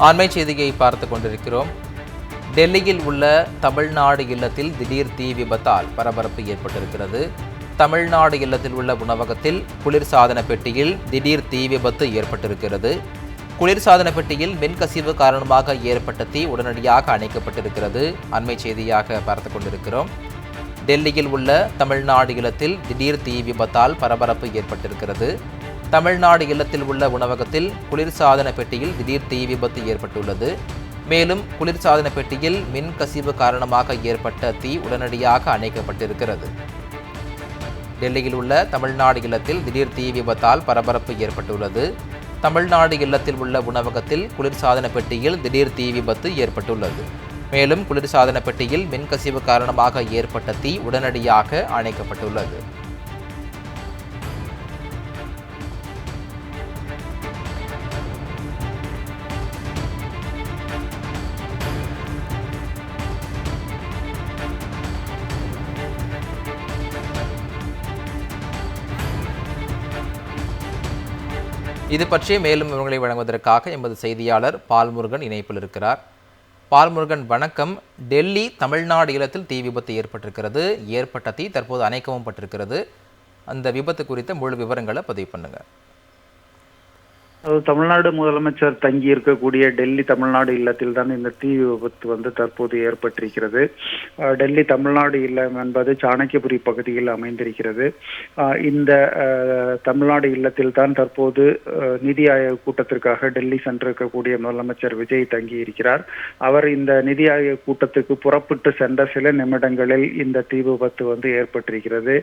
அண்மை செய்தியை பார்த்து கொண்டிருக்கிறோம். டெல்லியில் உள்ள தமிழ்நாடு இல்லத்தில் திடீர் தீ விபத்தால் பரபரப்பு ஏற்பட்டிருக்கிறது. தமிழ்நாடு இல்லத்தில் உள்ள உணவகத்தில் குளிர்சாதன பெட்டியில் திடீர் தீ விபத்து ஏற்பட்டிருக்கிறது. குளிர்சாதன பெட்டியில் மின்கசிவு காரணமாக ஏற்பட்ட தீ உடனடியாக அணைக்கப்பட்டிருக்கிறது. அண்மை செய்தியாக பார்த்து கொண்டிருக்கிறோம். டெல்லியில் உள்ள தமிழ்நாடு இல்லத்தில் திடீர் தீ விபத்தால் பரபரப்பு ஏற்பட்டிருக்கிறது. தமிழ்நாடு இல்லத்தில் உள்ள உணவகத்தில் குளிர்சாதன பெட்டியில் திடீர் தீ விபத்து ஏற்பட்டுள்ளது. மேலும் குளிர்சாதன பெட்டியில் மின் கசிவு காரணமாக ஏற்பட்ட தீ உடனடியாக அணைக்கப்பட்டிருக்கிறது. டெல்லியில் உள்ள தமிழ்நாடு இல்லத்தில் திடீர் தீ விபத்தால் பரபரப்பு ஏற்பட்டுள்ளது. தமிழ்நாடு இல்லத்தில் உள்ள உணவகத்தில் குளிர்சாதன பெட்டியில் திடீர் தீ விபத்து ஏற்பட்டுள்ளது. மேலும் குளிர்சாதன பெட்டியில் மின்கசிவு காரணமாக ஏற்பட்ட தீ உடனடியாக அணைக்கப்பட்டுள்ளது. இது பற்றி மேலும் விவரங்களை வழங்குவதற்காக எமது செய்தியாளர் பால்முருகன் இணைப்பில் இருக்கிறார். பால்முருகன், வணக்கம். டெல்லி தமிழ்நாடு இல்லத்தில் தீ விபத்து ஏற்பட்டிருக்கிறது. ஏற்பட்ட தீ தற்போது அணைக்கவும் பட்டிருக்கிறது. அந்த விபத்து குறித்த முழு விவரங்களை பதிவு பண்ணுங்க. தமிழ்நாடு முதலமைச்சர் தங்கி இருக்கக்கூடிய டெல்லி தமிழ்நாடு இல்லத்தில் தான் இந்த தீ விபத்து தற்போது ஏற்பட்டிருக்கிறது. டெல்லி தமிழ்நாடு இல்லம் என்பது சாணக்கியபுரி பகுதியில் அமைந்திருக்கிறது. இந்த தமிழ்நாடு இல்லத்தில் தான் தற்போது நிதி ஆயோக் கூட்டத்திற்காக டெல்லி சென்றிருக்கக்கூடிய முதலமைச்சர் விஜய் தங்கி இருக்கிறார். அவர் இந்த நிதி ஆயோக் கூட்டத்துக்கு புறப்பட்டு சென்ற சில நிமிடங்களில் இந்த தீ விபத்து ஏற்பட்டிருக்கிறது.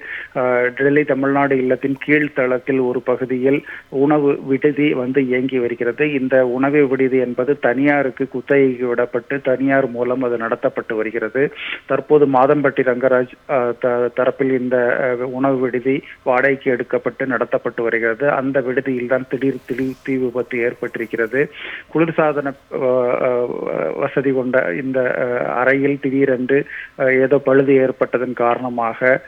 டெல்லி தமிழ்நாடு இல்லத்தின் கீழ்த்தளத்தில் ஒரு பகுதியில் உணவு விடுதி இயங்கி வருகிறது. இந்த உணவு விடுதி என்பது தனியாருக்கு குத்தகைக்கு விடப்பட்டு தனியார் மூலம் அது நடத்தப்பட்டு வருகிறது. தற்போது மாதம்பட்டி ரங்கராஜ் தரப்பில் இந்த உணவு விடுதி வாடகைக்கு எடுக்கப்பட்டு நடத்தப்பட்டு வருகிறது. அந்த விடுதியில் தான் திடீர் தீ விபத்து ஏற்பட்டிருக்கிறது. குளிர்சாதன வசதி கொண்ட இந்த அறையில் திடீரென்று ஏதோ பழுது ஏற்பட்டதன் காரணமாக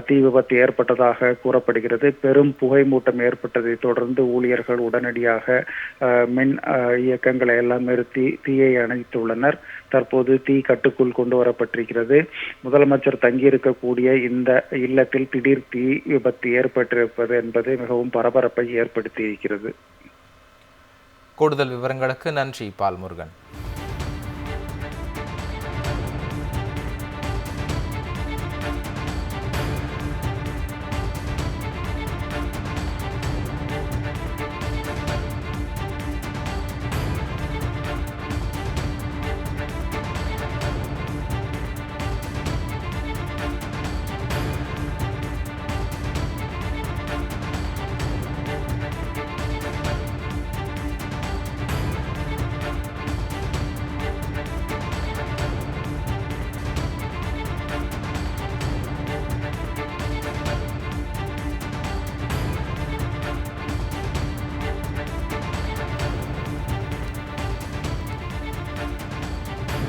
தீ விபத்து ஏற்பட்டதாக கூறப்படுகிறது. பெரும் புகை மூட்டம் ஏற்பட்டதை தொடர்ந்து ஊழியர்கள் உடனடியாக மின் இயக்கங்களை எல்லாம் நிறுத்தி தீயை அணைத்துள்ளனர். தற்போது தீ கட்டுக்குள் கொண்டு வரப்பட்டிருக்கிறது. முதலமைச்சர் தங்கியிருக்கக்கூடிய இந்த இல்லத்தில் திடீர் தீ விபத்து ஏற்பட்டிருப்பது என்பது மிகவும் பரபரப்பை ஏற்படுத்தி இருக்கிறது. கூடுதல் விவரங்களுக்கு நன்றி பால்முருகன்.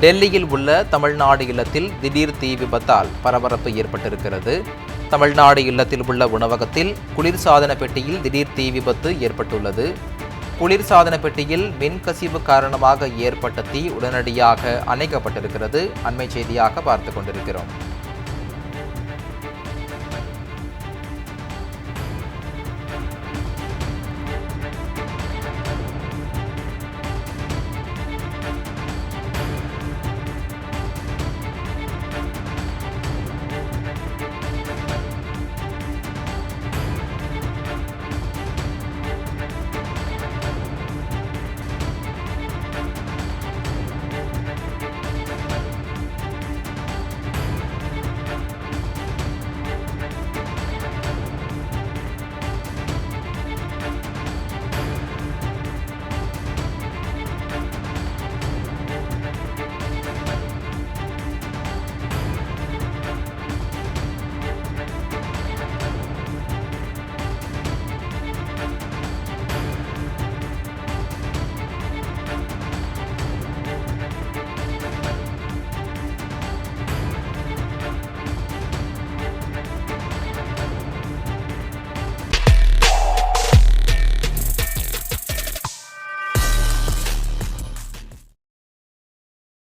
டெல்லியில் உள்ள தமிழ்நாடு இல்லத்தில் திடீர் தீ விபத்தால் பரபரப்பு ஏற்பட்டிருக்கிறது. தமிழ்நாடு இல்லத்தில் உள்ள உணவகத்தில் குளிர்சாதன பெட்டியில் திடீர் தீ விபத்து ஏற்பட்டுள்ளது. குளிர்சாதன பெட்டியில் மின்கசிவு காரணமாக ஏற்பட்ட தீ உடனடியாக அணைக்கப்பட்டிருக்கிறது. அண்மை செய்தியாக பார்த்து கொண்டிருக்கிறோம்.